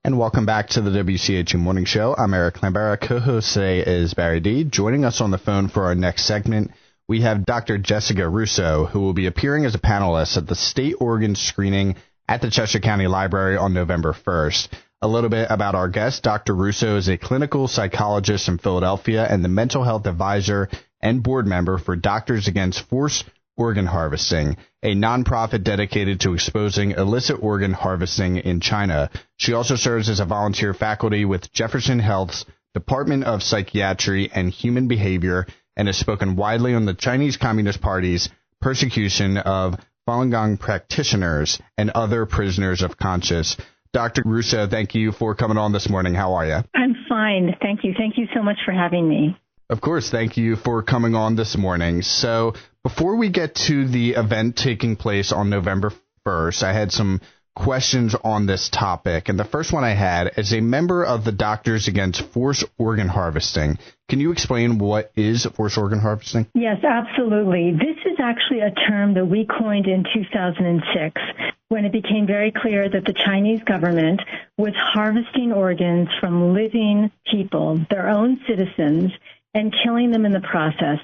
And welcome back to the WCHE Morning Show. I'm Eric Lambera. Co-host today is Barry D. Joining us on the phone for our next segment, we have Dr. Jessica Russo, who will be appearing as a panelist at the state organ screening at the Cheshire County Library on November 1st. A little bit about our guest. Dr. Russo is a clinical psychologist in Philadelphia and the mental health advisor and board member for Doctors Against Forced Organ Harvesting, a nonprofit dedicated to exposing illicit organ harvesting in China. She also serves as a volunteer faculty with Jefferson Health's Department of Psychiatry and Human Behavior and has spoken widely on the Chinese Communist Party's persecution of Falun Gong practitioners and other prisoners of conscience. Dr. Russo, thank you for coming on this morning. How are you? I'm fine. Thank you. Thank you so much for having me. Of course. Thank you for coming on this morning. So before we get to the event taking place on November 1st, I had some questions on this topic. And the first one I had, as a member of the Doctors Against Forced Organ Harvesting, can you explain what is forced organ harvesting? Yes, absolutely. This is actually a term that we coined in 2006 when it became very clear that the Chinese government was harvesting organs from living people, their own citizens, and killing them in the process.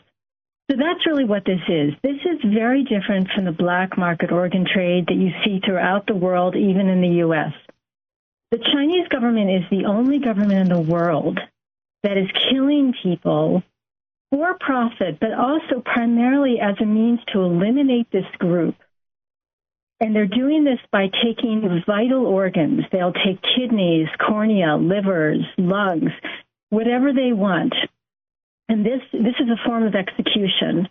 So that's really what this is. This is very different from the black market organ trade that you see throughout the world, even in the U.S. The Chinese government is the only government in the world that is killing people for profit, but also primarily as a means to eliminate this group. And they're doing this by taking vital organs. They'll take kidneys, cornea, livers, lungs, whatever they want. And this is a form of execution.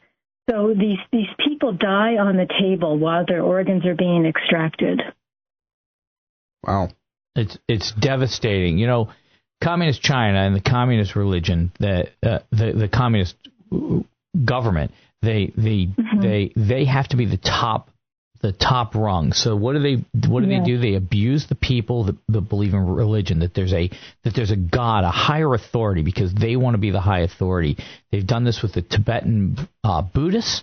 So these people die on the table while their organs are being extracted. Wow. It's devastating. You know, communist China and the communist religion, the communist government, they have to be the top rung. So what do they do? They abuse the people that believe in religion, that there's a God, a higher authority, because they want to be the high authority. They've done this with the Tibetan Buddhists.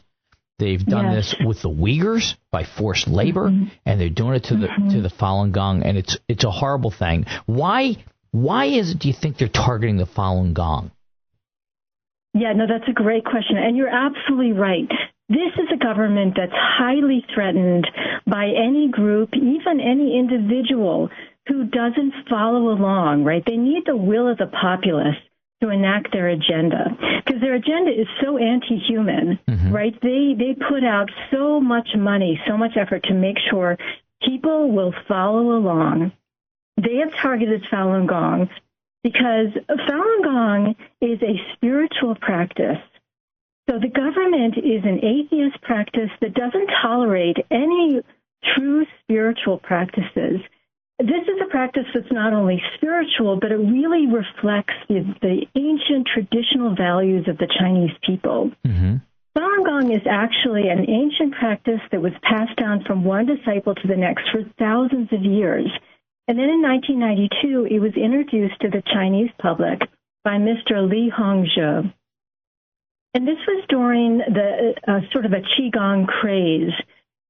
They've done this with the Uyghurs by forced labor, and they're doing it to the Falun Gong, and it's a horrible thing. Why is it, do you think, they're targeting the Falun Gong? Yeah, no, that's a great question, and you're absolutely right. This is a government that's highly threatened by any group, even any individual who doesn't follow along, right? They need the will of the populace to enact their agenda, because their agenda is so anti-human, right? They put out so much money, so much effort to make sure people will follow along. They have targeted Falun Gong because Falun Gong is a spiritual practice. So the government is an atheist practice that doesn't tolerate any true spiritual practices. This is a practice that's not only spiritual, but it really reflects the ancient traditional values of the Chinese people. Falun Gong is actually an ancient practice that was passed down from one disciple to the next for thousands of years. And then in 1992, it was introduced to the Chinese public by Mr. Li Hongzhi. And this was during the sort of a Qigong craze.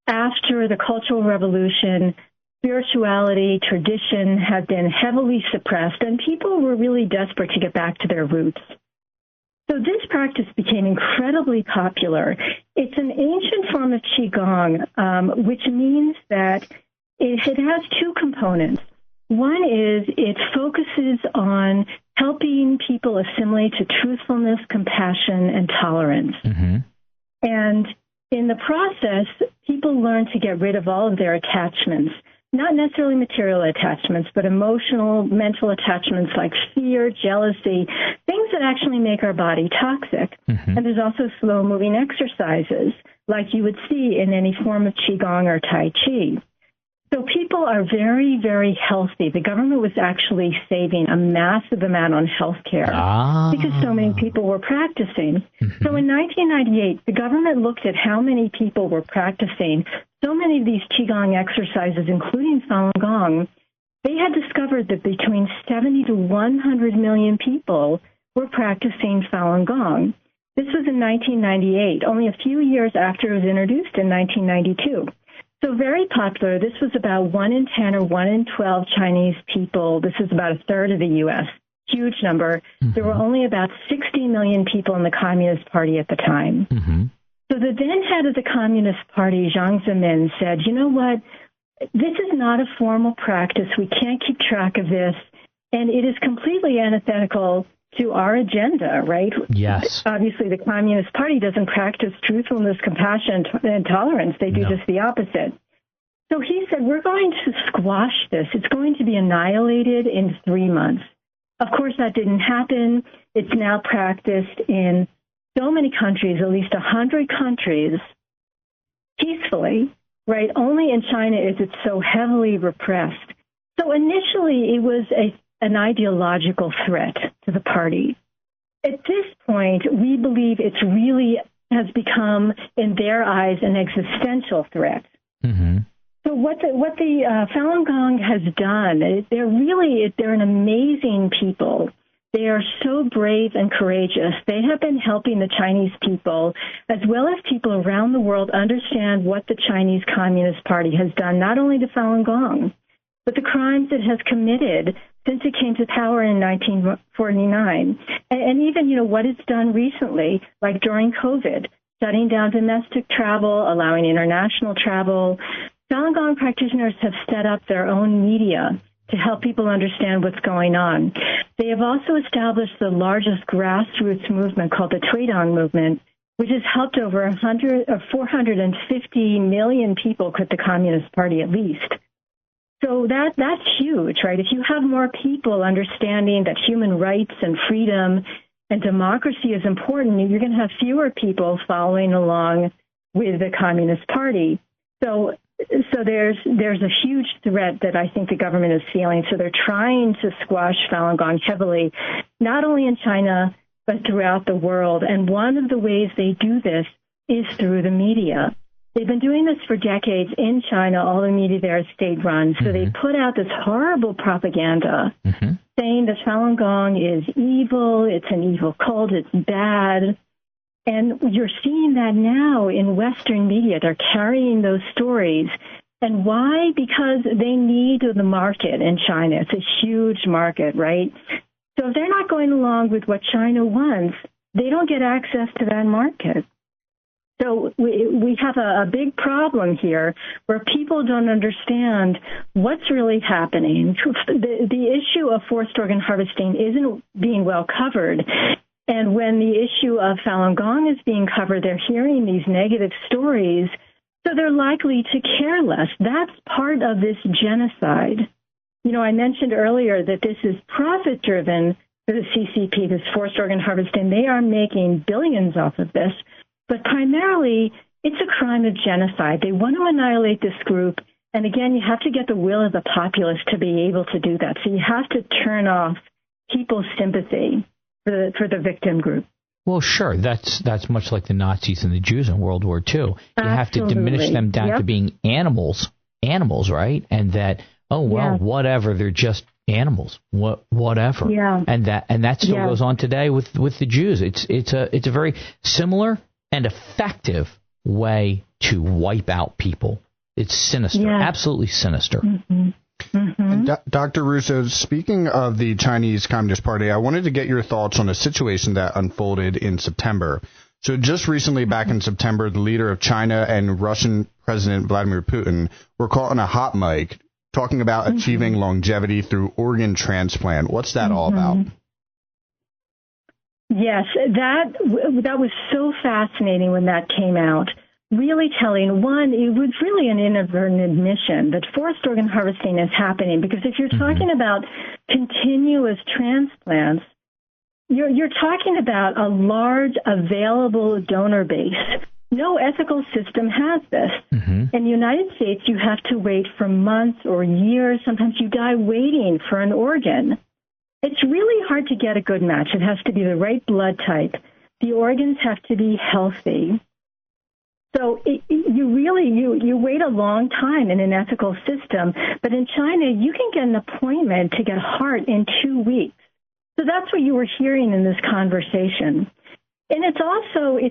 After the Cultural Revolution, spirituality, tradition had been heavily suppressed, and people were really desperate to get back to their roots. So this practice became incredibly popular. It's an ancient form of Qigong, which means that it has two components. One is it focuses on helping people assimilate to truthfulness, compassion, and tolerance. And in the process, people learn to get rid of all of their attachments, not necessarily material attachments, but emotional, mental attachments like fear, jealousy, things that actually make our body toxic. And there's also slow-moving exercises like you would see in any form of Qigong or Tai Chi. So people are very, very healthy. The government was actually saving a massive amount on health care because so many people were practicing. So in 1998, the government looked at how many people were practicing so many of these Qigong exercises, including Falun Gong. They had discovered that between 70 to 100 million people were practicing Falun Gong. This was in 1998, only a few years after it was introduced in 1992. So very popular. This was about 1 in 10 or 1 in 12 Chinese people. This is about a third of the U.S. Huge number. Mm-hmm. There were only about 60 million people in the Communist Party at the time. Mm-hmm. So the then head of the Communist Party, Jiang Zemin, said, you know what? This is not a formal practice. We can't keep track of this. And it is completely antithetical to our agenda, right? Yes. Obviously, the Communist Party doesn't practice truthfulness, compassion, and tolerance. They do just the opposite. So he said, we're going to squash this. It's going to be annihilated in 3 months. Of course, that didn't happen. It's now practiced in so many countries, at least 100 countries, peacefully, right? Only in China is it so heavily repressed. So initially, it was an ideological threat to the party. At this point, we believe it's really has become, in their eyes, an existential threat. Mm-hmm. So what the Falun Gong has done, they're an amazing people. They are so brave and courageous. They have been helping the Chinese people, as well as people around the world, understand what the Chinese Communist Party has done, not only to Falun Gong, but the crimes it has committed since it came to power in 1949. And even, what it's done recently, like during COVID, shutting down domestic travel, allowing international travel. Falun Gong practitioners have set up their own media to help people understand what's going on. They have also established the largest grassroots movement called the Tweedong movement, which has helped over 450 million people quit the Communist Party at least. So that's huge, right? If you have more people understanding that human rights and freedom and democracy is important, you're going to have fewer people following along with the Communist Party. So there's a huge threat that I think the government is feeling. So they're trying to squash Falun Gong heavily, not only in China, but throughout the world. And one of the ways they do this is through the media. They've been doing this for decades in China. All the media there is state-run. So they put out this horrible propaganda saying that Falun Gong is evil, it's an evil cult, it's bad. And you're seeing that now in Western media. They're carrying those stories. And why? Because they need the market in China. It's a huge market, right? So if they're not going along with what China wants, they don't get access to that market. So we have a big problem here where people don't understand what's really happening. The issue of forced organ harvesting isn't being well covered. And when the issue of Falun Gong is being covered, they're hearing these negative stories, so they're likely to care less. That's part of this genocide. I mentioned earlier that this is profit-driven for the CCP, this forced organ harvesting. They are making billions off of this, but primarily it's a crime of genocide. They want to annihilate this group, and again, you have to get the will of the populace to be able to do that. So you have to turn off people's sympathy for the victim group. Well, sure. That's much like the Nazis and the Jews in World War II. You have to diminish them down to being animals, right? And that, whatever, they're just animals, whatever. Yeah. And that still goes on today with the Jews. It's a very similar and effective way to wipe out people. It's sinister, absolutely sinister. Mm-hmm. Mm-hmm. Dr. Russo, speaking of the Chinese Communist Party, I wanted to get your thoughts on a situation that unfolded in September. So just recently, back in September, the leader of China and Russian President Vladimir Putin were caught on a hot mic talking about achieving longevity through organ transplant. What's that all about? Yes, that was so fascinating when that came out. Really telling. One, it was really an inadvertent admission that forced organ harvesting is happening, because if you're talking about continuous transplants, you're talking about a large available donor base. No ethical system has this. In the United States, you have to wait for months or years. Sometimes you die waiting for an organ. It's really hard to get a good match. It has to be the right blood type. The organs have to be healthy. So you wait a long time in an ethical system, but in China, you can get an appointment to get heart in 2 weeks. So that's what you were hearing in this conversation. And it's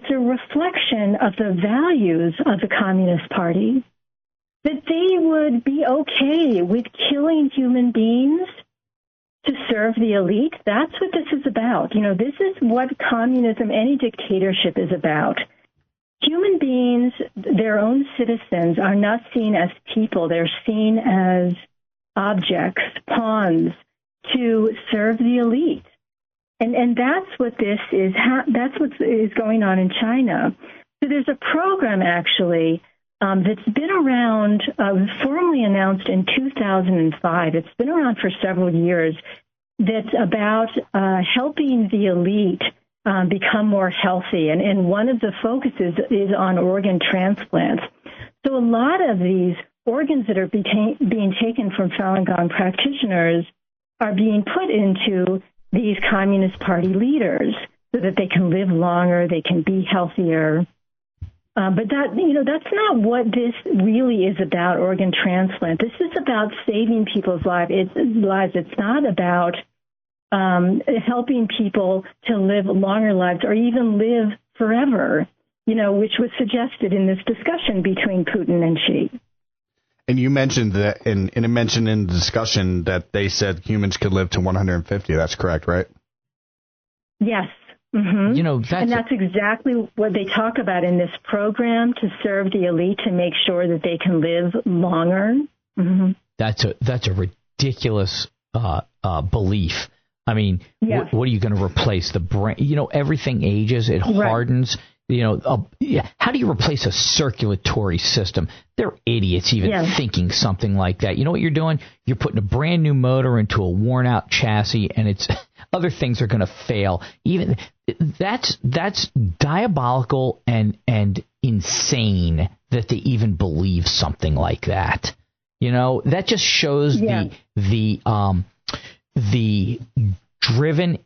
a reflection of the values of the Communist Party. that they would be okay with killing human beings to serve the elite. That's what this is about. This is what communism, any dictatorship is about. Human beings, their own citizens, are not seen as people. They're seen as objects, pawns, to serve the elite. And that's what this is. That's what is going on in China. So there's a program, actually, that's been around, formally announced in 2005. It's been around for several years. That's about helping the elite become more healthy. And one of the focuses is on organ transplants. So a lot of these organs that are being taken from Falun Gong practitioners are being put into these Communist Party leaders so that they can live longer, they can be healthier. But that's not what this really is about, organ transplant. This is about saving people's lives. It's not about helping people to live longer lives or even live forever, which was suggested in this discussion between Putin and Xi. And you mentioned that, and it mentioned in the discussion that they said humans could live to 150. That's correct, right? Yes. Mm-hmm. And that's exactly what they talk about in this program, to serve the elite, to make sure that they can live longer. Mm-hmm. That's a ridiculous belief. I mean, yeah. What are you going to replace the brain? Everything ages, it hardens. How do you replace a circulatory system? They're idiots even thinking something like that. You know what you're doing? You're putting a brand new motor into a worn out chassis, and it's other things are going to fail. Even that's diabolical and insane that they even believe something like that. That just shows the driven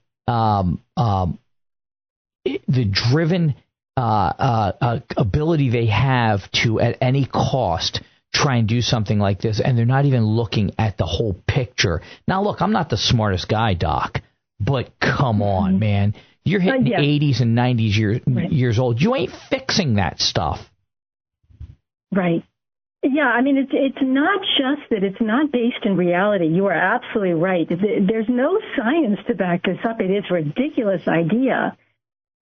ability they have to, at any cost, try and do something like this, and they're not even looking at the whole picture. Now, look, I'm not the smartest guy, Doc, but come on, man. You're hitting 80s and 90s years old. You ain't fixing that stuff. Right. Yeah, I mean, it's not just that it's not based in reality. You are absolutely right. There's no science to back this up. It is a ridiculous idea.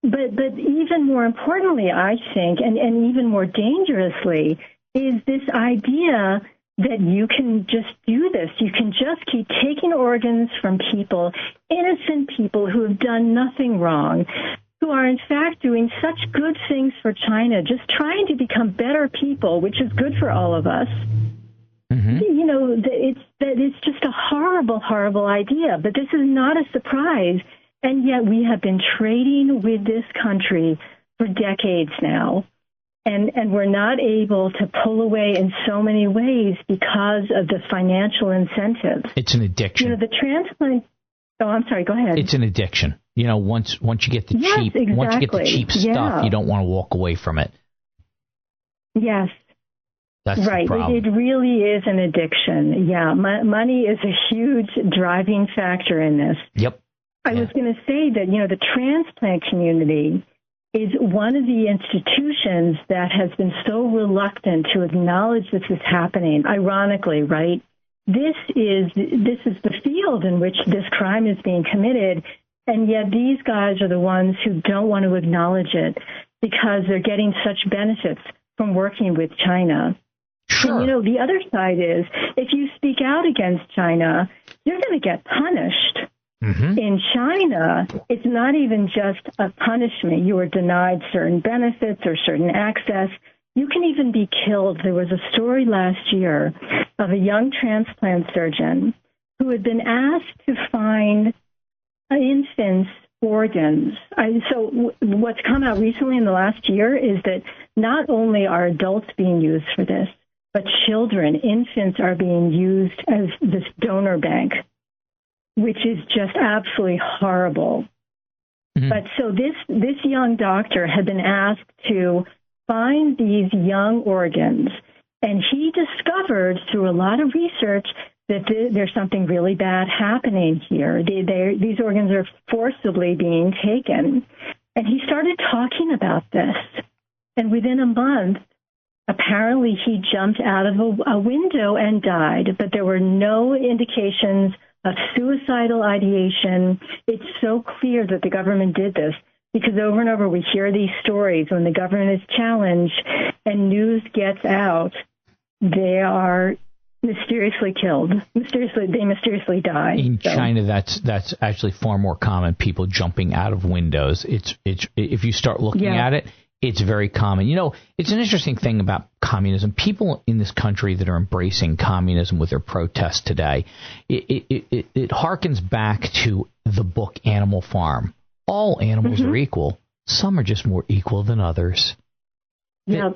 But even more importantly, I think, and even more dangerously, is this idea that you can just do this. You can just keep taking organs from people, innocent people who have done nothing wrong, who are in fact doing such good things for China, just trying to become better people, which is good for all of us. Mm-hmm. It's just a horrible, horrible idea. But this is not a surprise. And yet we have been trading with this country for decades now. And we're not able to pull away in so many ways because of the financial incentives. It's an addiction. The transplant. Oh, I'm sorry. Go ahead. It's an addiction. Once you get the cheap stuff, you don't want to walk away from it. Yes. That's right. The problem. It really is an addiction. Yeah. Money is a huge driving factor in this. Yep. I was going to say that, the transplant community is one of the institutions that has been so reluctant to acknowledge this is happening. Ironically, right? This is the field in which this crime is being committed, and yet these guys are the ones who don't want to acknowledge it because they're getting such benefits from working with China. Sure. And, the other side is, if you speak out against China, you're going to get punished. Mm-hmm. In China, it's not even just a punishment. You are denied certain benefits or certain access. You can even be killed. There was a story last year of a young transplant surgeon who had been asked to find infants' organs. So what's come out recently in the last year is that not only are adults being used for this, but children, infants, are being used as this donor bank, which is just absolutely horrible. Mm-hmm. But so this young doctor had been asked to find these young organs, and he discovered through a lot of research that there's something really bad happening here. These organs are forcibly being taken. And he started talking about this. And within a month, Apparently, he jumped out of a window and died, but there were no indications of suicidal ideation. It's so clear that the government did this because over and over we hear these stories when the government is challenged and news gets out, they are mysteriously killed. They mysteriously die. In China, that's actually far more common. People jumping out of windows. It's if you start looking at it, it's very common. It's an interesting thing about communism. People in this country that are embracing communism with their protests today, it harkens back to the book Animal Farm. All animals are equal. Some are just more equal than others. Yeah.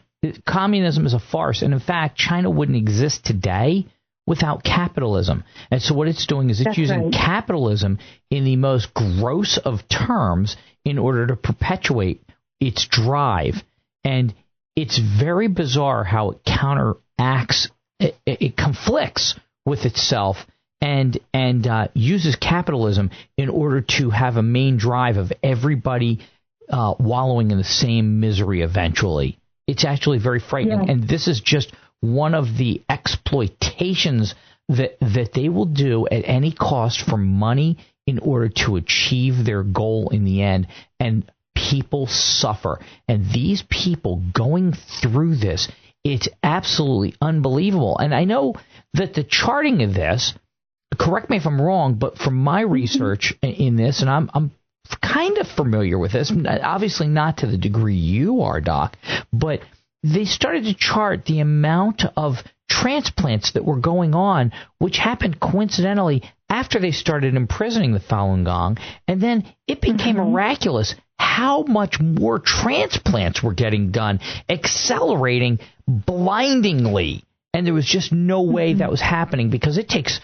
Communism is a farce. And in fact, China wouldn't exist today without capitalism. And so what it's doing is it's using capitalism in the most gross of terms in order to perpetuate its drive. And it's very bizarre how it counteracts, it conflicts with itself and uses capitalism in order to have a main drive of everybody wallowing in the same misery eventually. It's actually very frightening. Yeah. And this is just one of the exploitations that they will do at any cost for money in order to achieve their goal in the end. And people suffer. And these people going through this, it's absolutely unbelievable. And I know that the charting of this, correct me if I'm wrong, but from my research in this, and I'm kind of familiar with this, obviously not to the degree you are, Doc, but they started to chart the amount of transplants that were going on, which happened coincidentally after they started imprisoning the Falun Gong, and then it became miraculous how much more transplants were getting done, accelerating blindingly, and there was just no way that was happening because it takes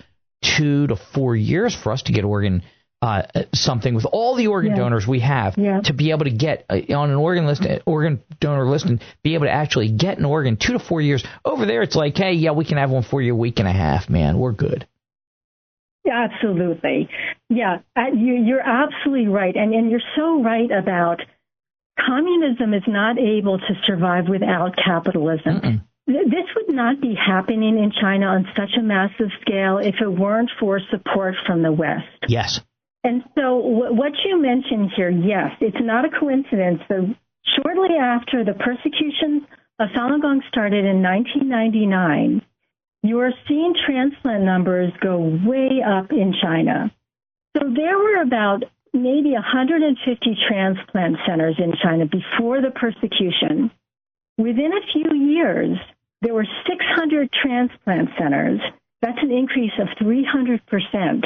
2 to 4 years for us to get something with all the organ donors we have to be able to get on an organ donor list and be able to actually get an organ. 2 to 4 years. Over there, it's like, hey, we can have one for you a week and a half, man. We're good. Yeah, absolutely. Yeah, you're absolutely right. And you're so right about communism is not able to survive without capitalism. This would not be happening in China on such a massive scale if it weren't for support from the West. Yes. And so what you mentioned here, yes, it's not a coincidence. So shortly after the persecution of Falun Gong started in 1999, you are seeing transplant numbers go way up in China. So there were about maybe 150 transplant centers in China before the persecution. Within a few years, there were 600 transplant centers. That's an increase of 300%.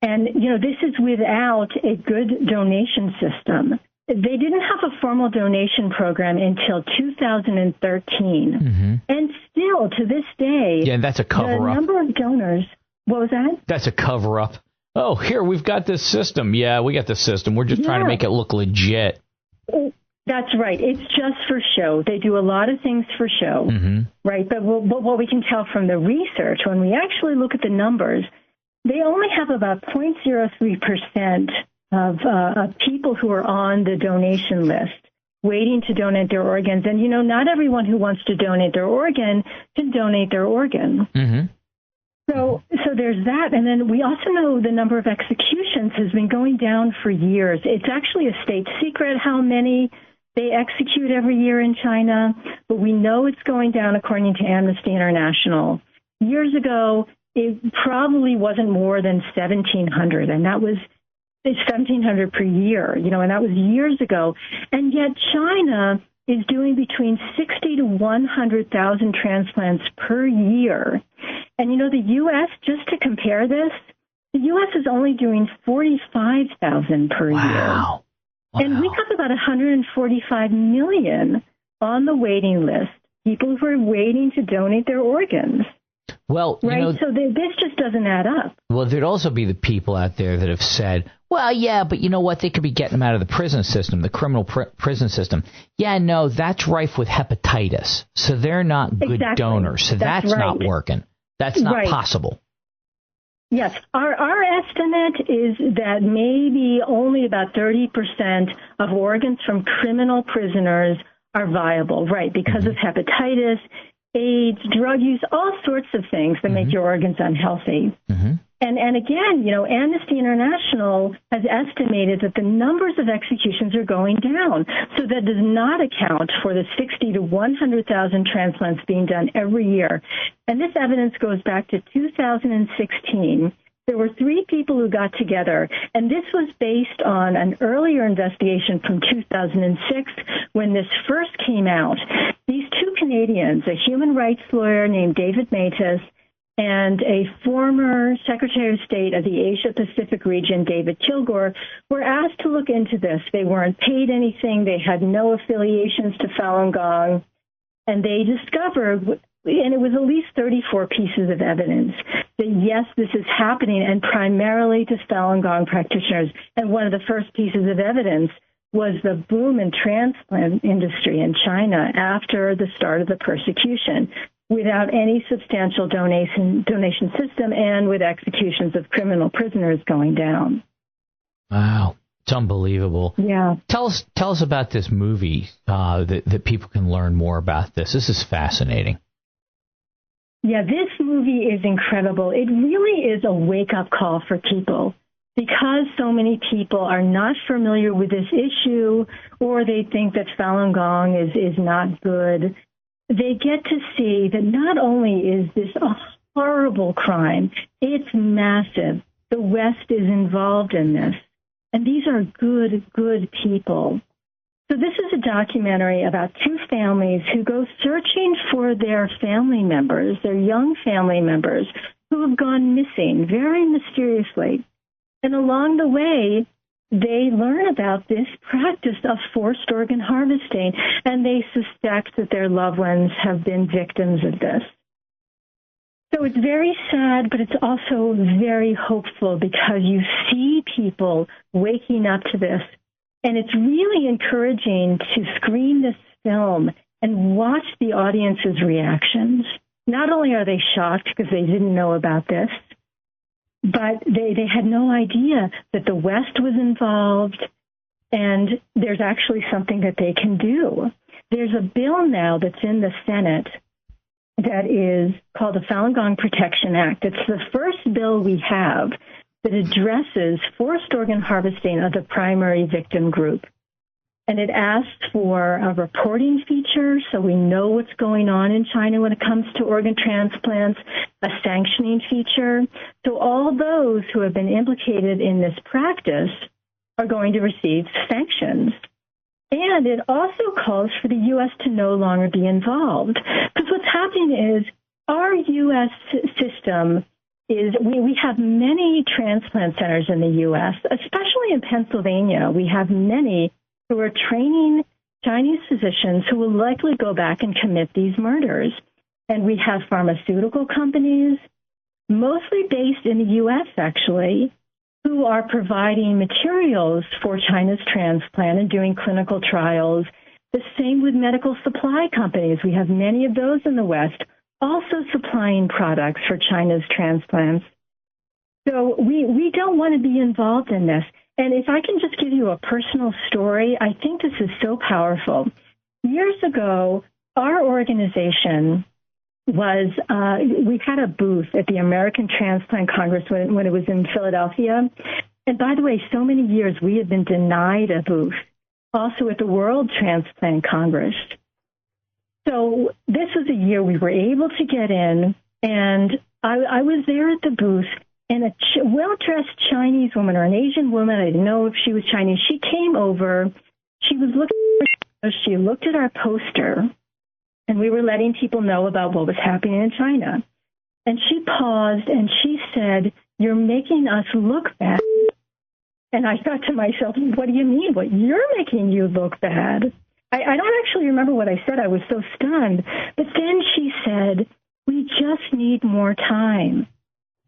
And, this is without a good donation system. They didn't have a formal donation program until 2013. And still, to this day, that's a cover-up. The number of donors, what was that? That's a cover-up. Oh, here, we've got this system. Yeah, we got this system. We're just trying to make it look legit. That's right. It's just for show. They do a lot of things for show, right? But what we can tell from the research, when we actually look at the numbers, they only have about 0.03% of people who are on the donation list waiting to donate their organs. And, not everyone who wants to donate their organ can donate their organ. So there's that. And then we also know the number of executions has been going down for years. It's actually a state secret how many they execute every year in China, but we know it's going down according to Amnesty International. Years ago, it probably wasn't more than 1,700, and that was 1,700 per year, and that was years ago. And yet China is doing between 60 to 100,000 transplants per year. And, the U.S., just to compare this, the U.S. is only doing 45,000 per year. And we have about 145 million on the waiting list, people who are waiting to donate their organs. Well, right. So this just doesn't add up. Well, there'd also be the people out there that have said, well, yeah, but you know what? They could be getting them out of the prison system, the criminal prison system. Yeah, no, that's rife with hepatitis. So they're not good donors. So that's not working. That's not possible. Yes. Our estimate is that maybe only about 30% of organs from criminal prisoners are viable, right, because of hepatitis, AIDS, drug use, all sorts of things that make your organs unhealthy. And again, Amnesty International has estimated that the numbers of executions are going down. So that does not account for the 60 to 100,000 transplants being done every year. And this evidence goes back to 2016. There were 3 people who got together, and this was based on an earlier investigation from 2006 when this first came out. These 2 Canadians, a human rights lawyer named David Matas and a former Secretary of State of the Asia-Pacific region, David Kilgore, were asked to look into this. They weren't paid anything. They had no affiliations to Falun Gong. And they discovered, and it was at least 34 pieces of evidence, that yes, this is happening, and primarily to Falun Gong practitioners. And one of the first pieces of evidence was the boom in transplant industry in China after the start of the persecution, without any substantial donation system and with executions of criminal prisoners going down. Wow. It's unbelievable. Yeah. Tell us about this movie that people can learn more about this. This is fascinating. Yeah, this movie is incredible. It really is a wake-up call for people because so many people are not familiar with this issue, or they think that Falun Gong is not good. They get to see that not only is this a horrible crime, it's massive. The West is involved in this. And these are good people. So this is a documentary about 2 families who go searching for their family members, their young family members, who have gone missing very mysteriously. And along the way, they learn about this practice of forced organ harvesting, and they suspect that their loved ones have been victims of this. So it's very sad, but it's also very hopeful because you see people waking up to this. And it's really encouraging to screen this film and watch the audience's reactions. Not only are they shocked because they didn't know about this, but they had no idea that the West was involved, and there's actually something that they can do. There's a bill now that's in the Senate that is called the Falun Gong Protection Act. It's the first bill we have that addresses forced organ harvesting of the primary victim group. And it asks for a reporting feature so we know what's going on in China when it comes to organ transplants, a sanctioning feature. So all those who have been implicated in this practice are going to receive sanctions. And it also calls for the U.S. to no longer be involved. Because what's happening is our U.S. system is we have many transplant centers in the U.S., especially in Pennsylvania. We have many who are training Chinese physicians who will likely go back and commit these murders. And we have pharmaceutical companies, mostly based in the U.S., actually, who are providing materials for China's transplant and doing clinical trials. The same with medical supply companies. We have many of those in the West also supplying products for China's transplants. So we don't want to be involved in this. And if I can just give you a personal story, I think this is so powerful. Years ago, our organization we had a booth at the American Transplant Congress when it was in Philadelphia. And by the way, so many years we had been denied a booth, also at the World Transplant Congress. So this was a year we were able to get in, and I was there at the booth, and a well-dressed Chinese woman or an Asian woman, I didn't know if she was Chinese, she came over, she looked at our poster, and we were letting people know about what was happening in China. And she paused and she said, "You're making us look bad." And I thought to myself, what do you mean? What, you're making you look bad? I don't actually remember what I said. I was so stunned. But then she said, "We just need more time."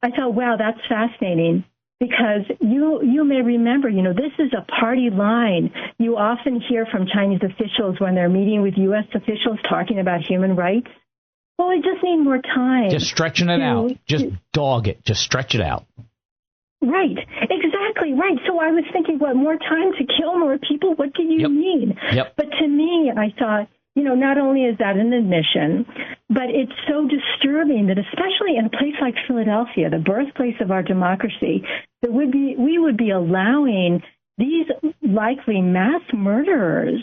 I thought, wow, that's fascinating. Because you may remember, this is a party line. You often hear from Chinese officials when they're meeting with U.S. officials talking about human rights. Well, we just need more time. Just stretching it out. Just dog it. Just stretch it out. Right. Right. Exactly right. So I was thinking, what, more time to kill more people? What do you mean? But to me, I thought, not only is that an admission, but it's so disturbing that especially in a place like Philadelphia, the birthplace of our democracy, that we would be allowing these likely mass murderers,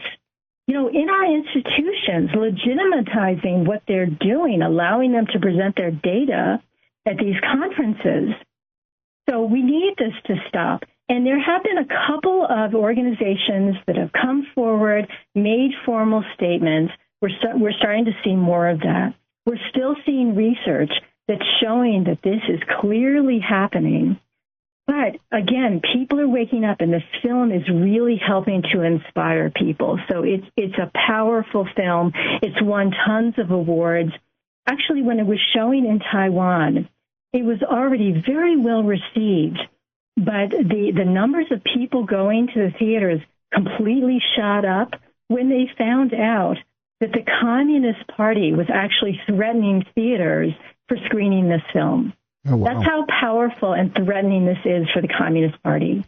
in our institutions, legitimatizing what they're doing, allowing them to present their data at these conferences. So we need this to stop. And there have been a couple of organizations that have come forward, made formal statements. We're starting to see more of that. We're still seeing research that's showing that this is clearly happening. But again, people are waking up, and this film is really helping to inspire people. So it's a powerful film. It's won tons of awards. Actually, when it was showing in Taiwan, it was already very well received. But the numbers of people going to the theaters completely shot up when they found out that the Communist Party was actually threatening theaters for screening this film. Oh, wow. That's how powerful and threatening this is for the Communist Party.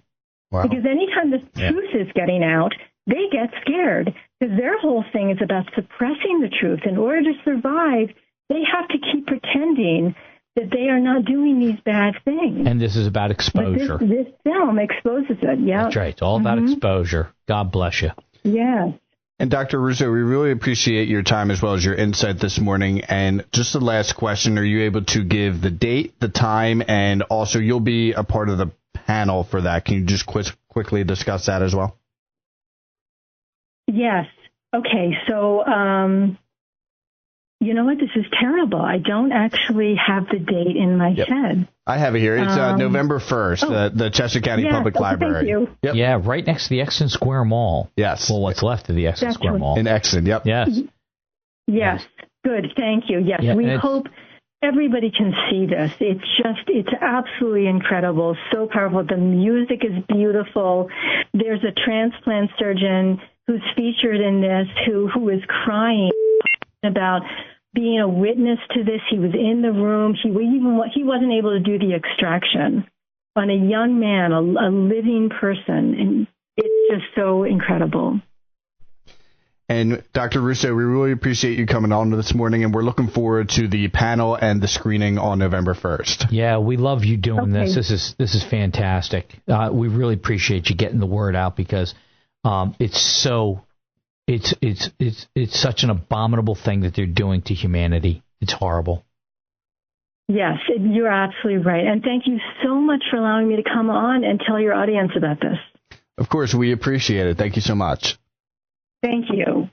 Wow. Because anytime the truth is getting out, they get scared because their whole thing is about suppressing the truth. In order to survive, they have to keep pretending that they are not doing these bad things. And this is about exposure. But this film exposes it, yeah. That's right. It's all about exposure. God bless you. Yeah. And Dr. Russo, we really appreciate your time as well as your insight this morning. And just the last question, are you able to give the date, the time, and also you'll be a part of the panel for that. Can you just quickly discuss that as well? Yes. Okay, so you know what? This is terrible. I don't actually have the date in my head. I have it here. It's November 1st, the Chester County Public Library. Thank you. Yep. Yeah, right next to the Exton Square Mall. Yes. Well, what's left of the Exton Square Mall. In Exton, yep. Yes. Yes. Good. Thank you. Yes. Yeah, we hope everybody can see this. It's absolutely incredible. So powerful. The music is beautiful. There's a transplant surgeon who's featured in this who is crying about being a witness to this. He was in the room. He wasn't able to do the extraction on a young man, a living person. And it's just so incredible. And Dr. Russo, we really appreciate you coming on this morning, and we're looking forward to the panel and the screening on November 1st. Yeah, we love you doing this. This is fantastic. We really appreciate you getting the word out because it's such an abominable thing that they're doing to humanity. It's horrible. Yes, you're absolutely right. And thank you so much for allowing me to come on and tell your audience about this. Of course, we appreciate it. Thank you so much. Thank you.